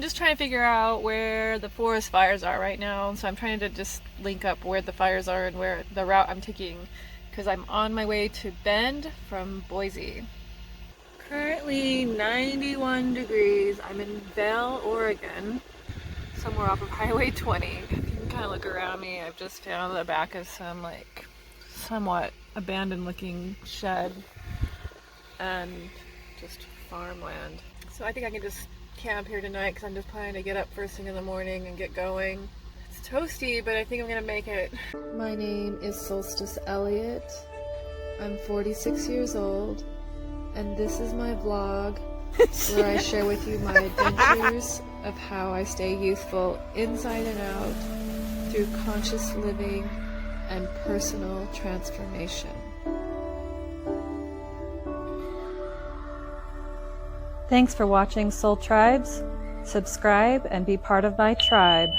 just trying to figure out where the forest fires are right now. So I'm trying to just link up where the fires are and where the route I'm taking, because I'm on my way to Bend from Boise. Currently 91 degrees. I'm in Vail, Oregon, somewhere off of Highway 20. You can kind of look around me. I've just found the back of some like somewhat abandoned looking shed and just farmland. So I think I can just camp here tonight because I'm just planning to get up first thing in the morning and get going. It's toasty, but I think I'm gonna make it. My name is Solstice Elliott. I'm 46 years old, and this is my vlog where I share with you my adventures of how I stay youthful inside and out through conscious living and personal transformation. Thanks for watching, Soul Tribes. Subscribe and be part of my tribe.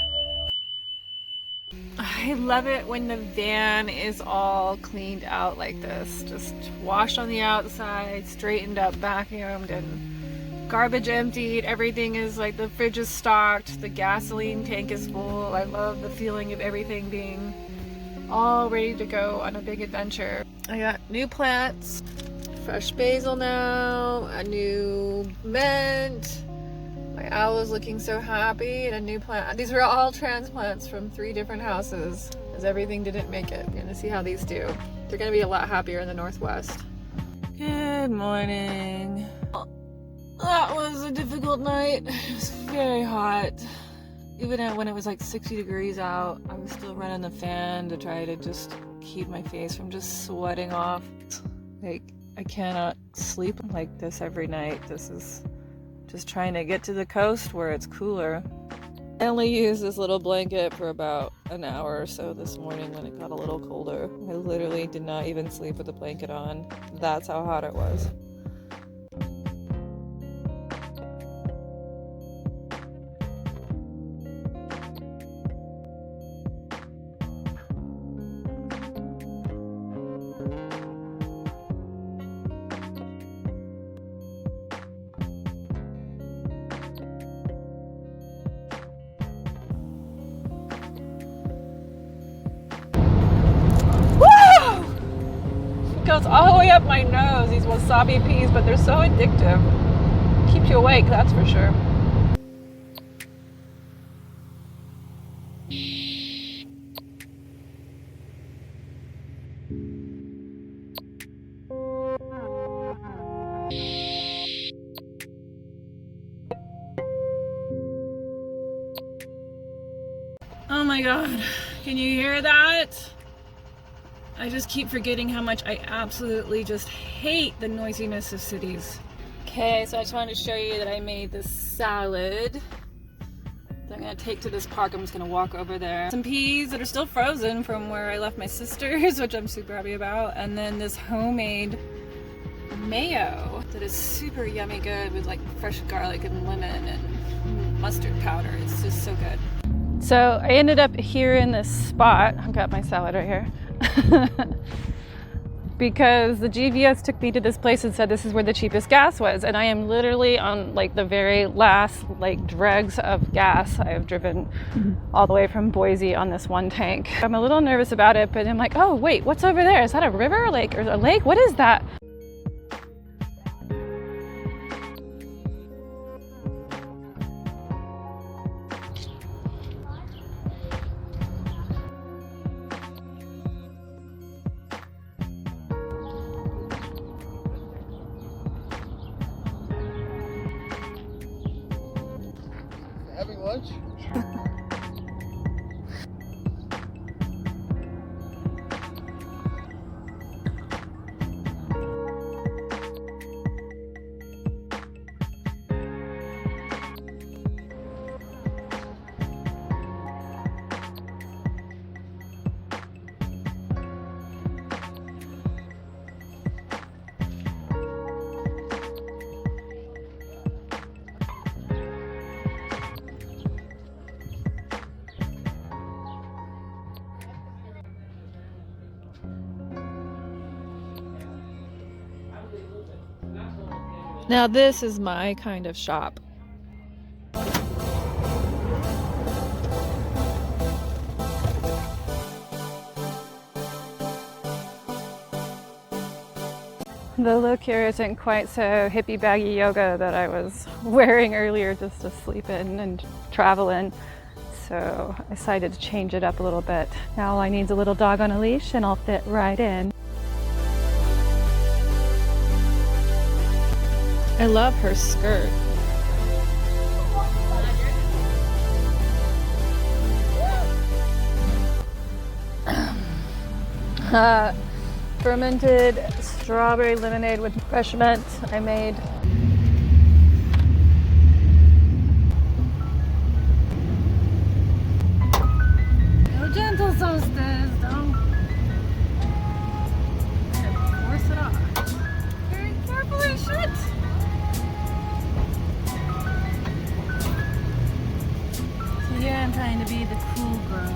I love it when the van is all cleaned out like this. Just washed on the outside, straightened up, vacuumed, and garbage emptied. Everything is like, the fridge is stocked, the gasoline tank is full. I love the feeling of everything being all ready to go on a big adventure. I got new plants, fresh basil now, a new mint. My owl is looking so happy, and a new plant. These were all transplants from 3 different houses, as everything didn't make it. You're gonna see how these do. They're gonna be a lot happier in the Northwest. Good morning. That was a difficult night. It was very hot. Even when it was like 60 degrees out, I was still running the fan to try to just keep my face from just sweating off. Like, I cannot sleep like this every night. This is just trying to get to the coast where it's cooler. I only used this little blanket for about an hour or so this morning when it got a little colder. I literally did not even sleep with the blanket on. That's how hot it was. Goes all the way up my nose, these wasabi peas, but they're so addictive. Keep you awake, that's for sure. Oh my god, can you hear that? I just keep forgetting how much I absolutely just hate the noisiness of cities. Okay, so I just wanted to show you that I made this salad that I'm gonna take to this park. I'm just gonna walk over there. Some peas that are still frozen from where I left my sister's, which I'm super happy about. And then this homemade mayo that is super yummy good with like fresh garlic and lemon and mustard powder. It's just so good. So I ended up here in this spot. I've got my salad right here. Because the GPS took me to this place and said this is where the cheapest gas was, and I am literally on like the very last like dregs of gas. I have driven all the way from Boise on this one tank. I'm a little nervous about it, but I'm like, oh wait, what's over there? Is that a river, like, or a lake? What is that? Having lunch? Now this is my kind of shop. The look here isn't quite so hippie baggy yoga that I was wearing earlier just to sleep in and travel in. So I decided to change it up a little bit. Now all I need is a little dog on a leash and I'll fit right in. I love her skirt. Fermented strawberry lemonade with fresh mint I made. Go gentle, solstice, don't force it off. Very carefully, shit. So here I'm trying to be the cool girl.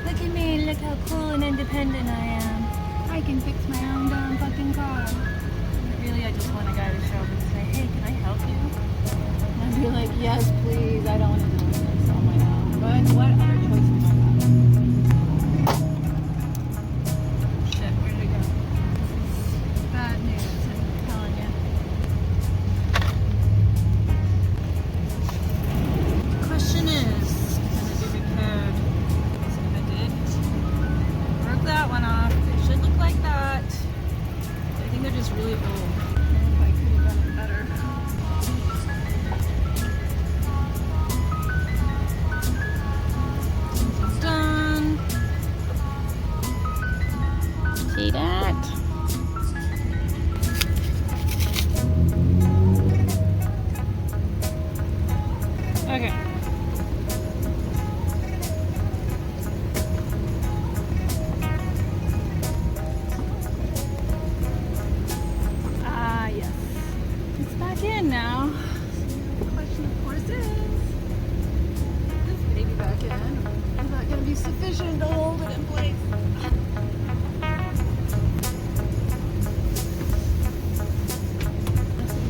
Look at me, look how cool and independent I am. I can fix my own damn fucking car. But really, I just want a guy to show up and say, hey, can I help you? And I'd be like, yes, please, I don't want to do this on my own. But what other choices do I have? Shit, where did it go? Bad news, I'm telling you. The question is, can it be repaired? That one off. It should look like that. I think they're just really old. I don't know if I could have done it better. It's done. See that? Okay. Now, the question of course is this baby back in. Is that going to be sufficient to hold it in place?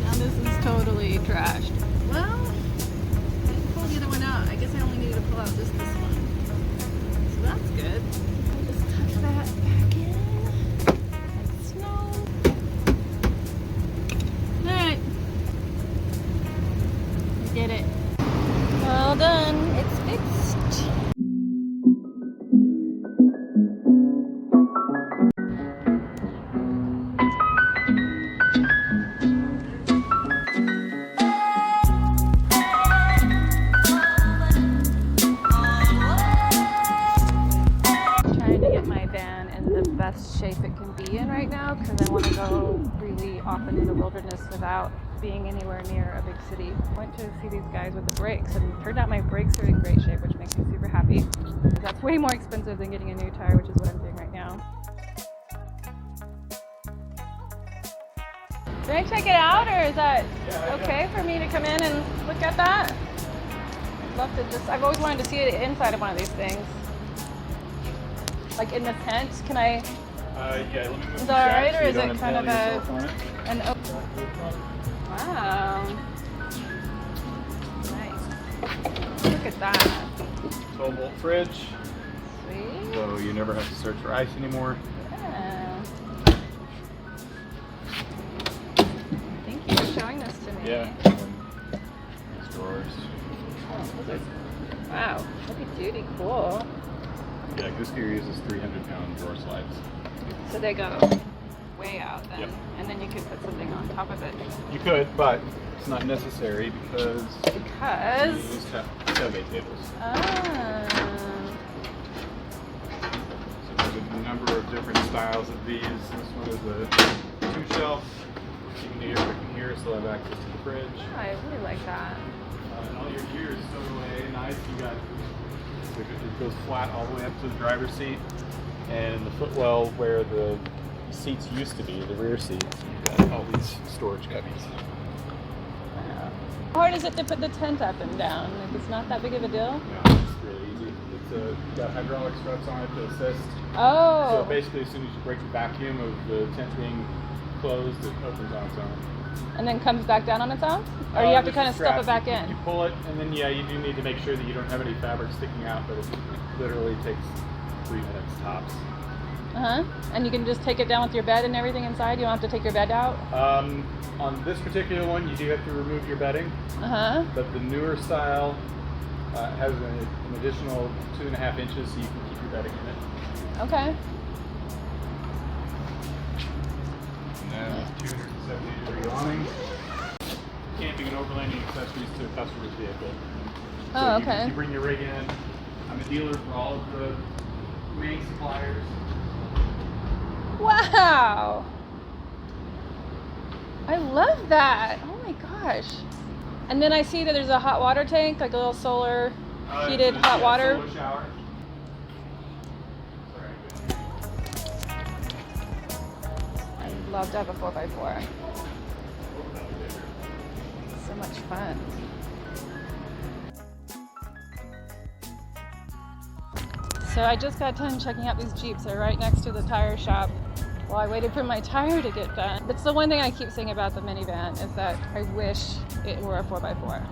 Now this is totally trashed. Well, I didn't pull the other one out. I guess I only needed to pull out just this one. So that's good. I'll just tuck that back in like snow. Alright. Did it. Well done. It's fixed. Trying to get my van in the best shape it can be in right now because I want to go really off into the wilderness without being anywhere near a big city. I went to see these guys with the brakes and it turned out my brakes are in great shape, which makes me super happy. That's way more expensive than getting a new tire, which is what I'm doing right now. Can I check it out, or is that okay for me to come in and look at that? I'd love to just, I've always wanted to see the inside of one of these things. Like in the tent, can I? Yeah, let me move. Is that alright, or is it kind of an open? Wow. Nice. Look at that. 12-volt fridge. Sweet. So you never have to search for ice anymore. Yeah. Thank you for showing this to me. Yeah. These drawers. Oh, those are, wow. Heavy duty. Cool. Yeah, this gear uses 300-pound drawer slides. So they go way out then. Yep. And then you could put something on top of it. You could, but it's not necessary because you use tailgate tables. So there's a number of different styles of these. This one is a 2-shelf. You can do everything here, still have access to the fridge. Oh, I really like that. And all your gear is stowed away nice. You got, it goes flat all the way up to the driver's seat, and the footwell where the seats used to be, the rear seats, you've got all these storage cubbies. Wow. How hard is it to put the tent up and down? Like, it's not that big of a deal? No, it's really easy. It's got hydraulic struts on it to assist. Oh. So basically, as soon as you break the vacuum of the tent being closed, it opens on its own. And then comes back down on its own? Or you have to kind of stuff it back in? You pull it, and then yeah, you do need to make sure that you don't have any fabric sticking out, but it literally takes 3 minutes tops. Uh-huh. And you can just take it down with your bed and everything inside? You don't have to take your bed out? On this particular one, you do have to remove your bedding. Uh-huh. But the newer style has an additional 2.5 inches, so you can keep your bedding in it. Okay. And then 270-degree awning. Camping and overlanding accessories to a customer's vehicle. So Oh, okay. You bring your rig in. I'm a dealer for all of the main suppliers. Wow! I love that. Oh my gosh. And then I see that there's a hot water tank, like a little solar heated hot water. Solar shower. I'd love to have a 4x4. So much fun. So I just got done checking out these Jeeps. They're right next to the tire shop while I waited for my tire to get done. That's the one thing I keep saying about the minivan is that I wish it were a 4x4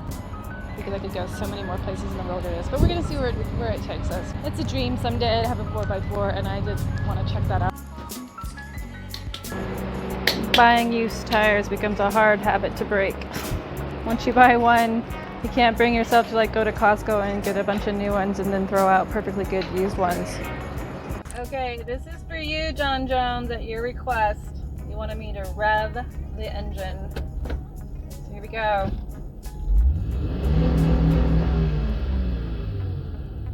because I could go so many more places in the wilderness. But we're gonna see where it takes us. It's a dream someday to have a 4x4 and I did want to check that out. Buying used tires becomes a hard habit to break. Once you buy one, you can't bring yourself to like go to Costco and get a bunch of new ones and then throw out perfectly good used ones. Okay, this is for you, John Jones, at your request. You wanted me to rev the engine. So here we go.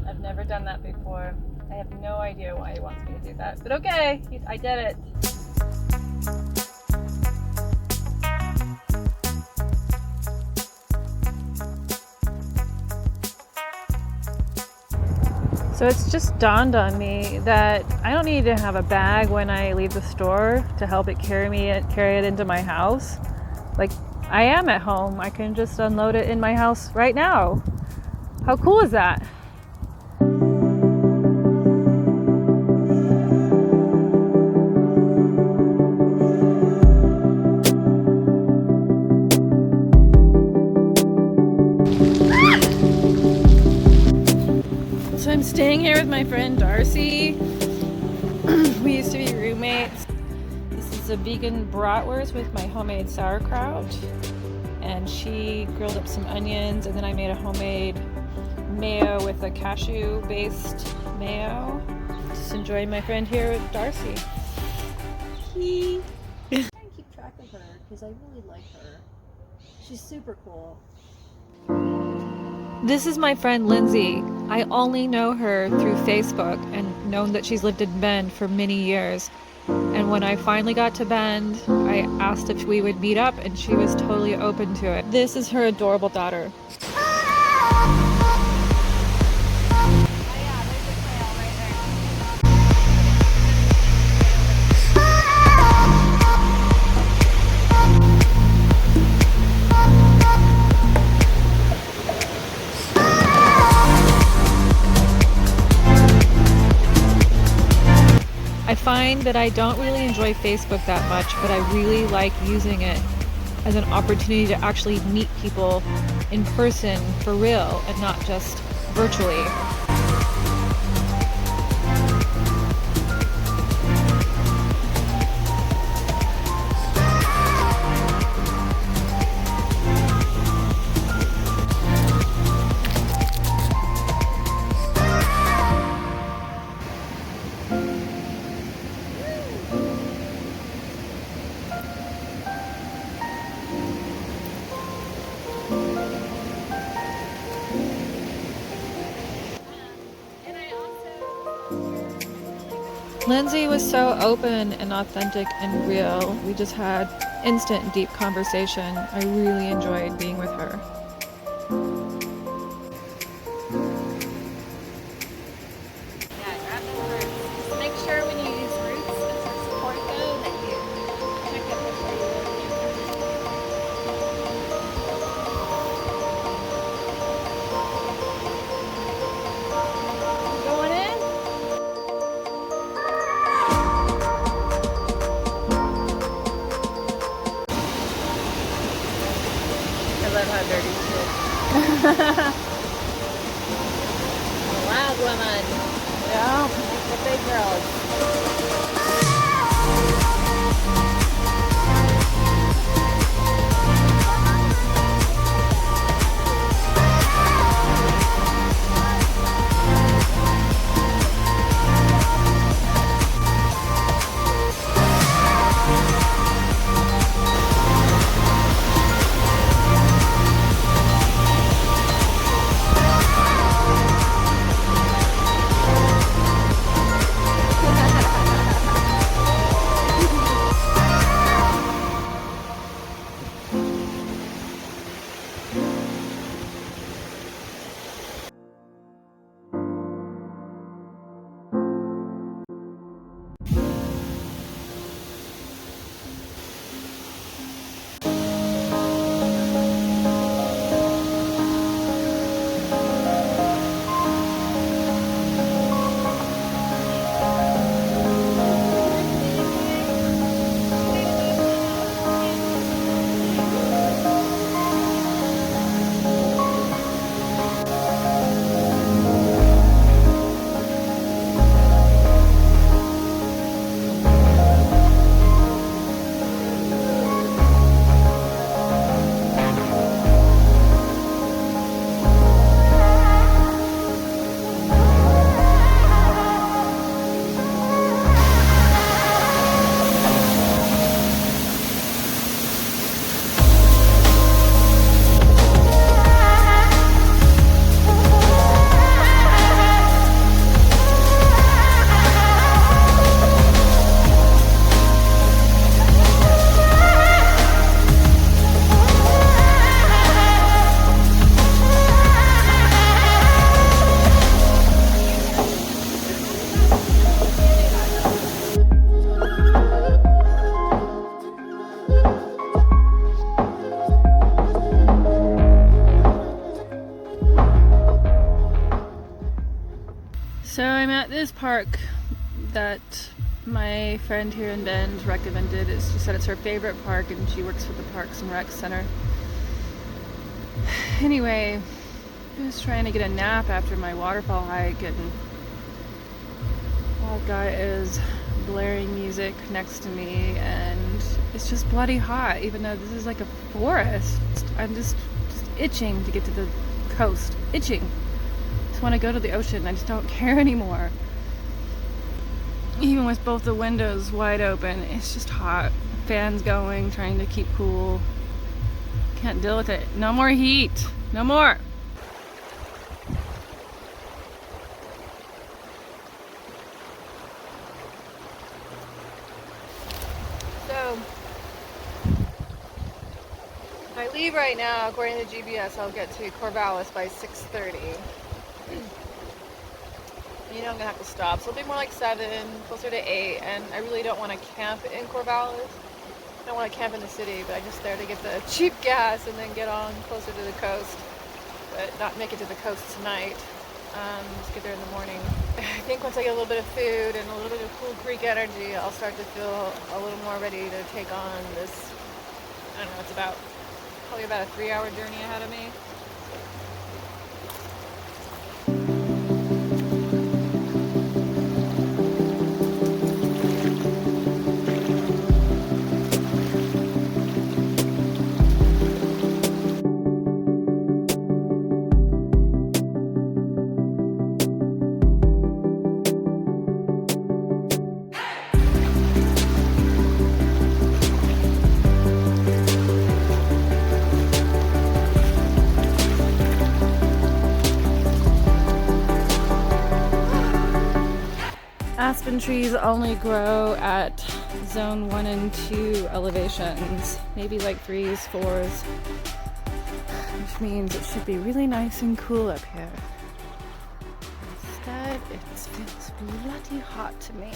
I've never done that before. I have no idea why he wants me to do that, but okay, I did it. So it's just dawned on me that I don't need to have a bag when I leave the store to help it carry it into my house. Like, I am at home. I can just unload it in my house right now. How cool is that? So I'm staying here with my friend Darcie. We used to be roommates. This is a vegan bratwurst with my homemade sauerkraut. And she grilled up some onions, and then I made a homemade mayo with a cashew-based mayo. Just enjoying my friend here with Darcie. I'm trying to keep track of her because I really like her. She's super cool. This is my friend Lindsay. I only know her through Facebook and known that she's lived in Bend for many years. And when I finally got to Bend, I asked if we would meet up and she was totally open to it. This is her adorable daughter. I find that I don't really enjoy Facebook that much, but I really like using it as an opportunity to actually meet people in person for real and not just virtually. Lindsay was so open and authentic and real. We just had instant deep conversation. I really enjoyed being with her. Yeah, grab those roots. Just make sure when you use roots to support though that you check it before you going in? I love how dirty she is. Loud woman. Yeah, the big girls. So I'm at this park that my friend here in Bend recommended. She said it's her favorite park and she works for the Parks and Rec Center. Anyway, I was trying to get a nap after my waterfall hike and all I've got is blaring music next to me and it's just bloody hot even though this is like a forest. I'm just itching to get to the coast. Itching. Want to go to the ocean. I just don't care anymore. Even with both the windows wide open, it's just hot. Fans going, trying to keep cool. Can't deal with it. No more heat. No more. So, if I leave right now, according to GPS, I'll get to Corvallis by 6:30. You know I'm gonna have to stop, so it'll be more like 7, closer to 8, and I really don't want to camp in Corvallis. I don't want to camp in the city, but I'm just there to get the cheap gas and then get on closer to the coast, but not make it to the coast tonight. Just get there in the morning. I think once I get a little bit of food and a little bit of Cool Creek energy, I'll start to feel a little more ready to take on this. I don't know, it's probably about a 3-hour journey ahead of me. Aspen trees only grow at zone 1 and 2 elevations, maybe like 3s, 4s, which means it should be really nice and cool up here. Instead, it feels bloody hot to me.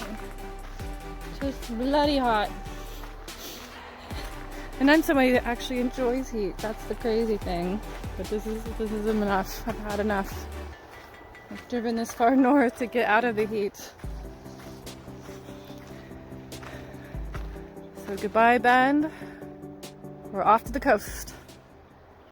Just bloody hot. And I'm somebody that actually enjoys heat. That's the crazy thing. But this is enough. I've had enough. I've driven this far north to get out of the heat. So goodbye, Bend. We're off to the coast.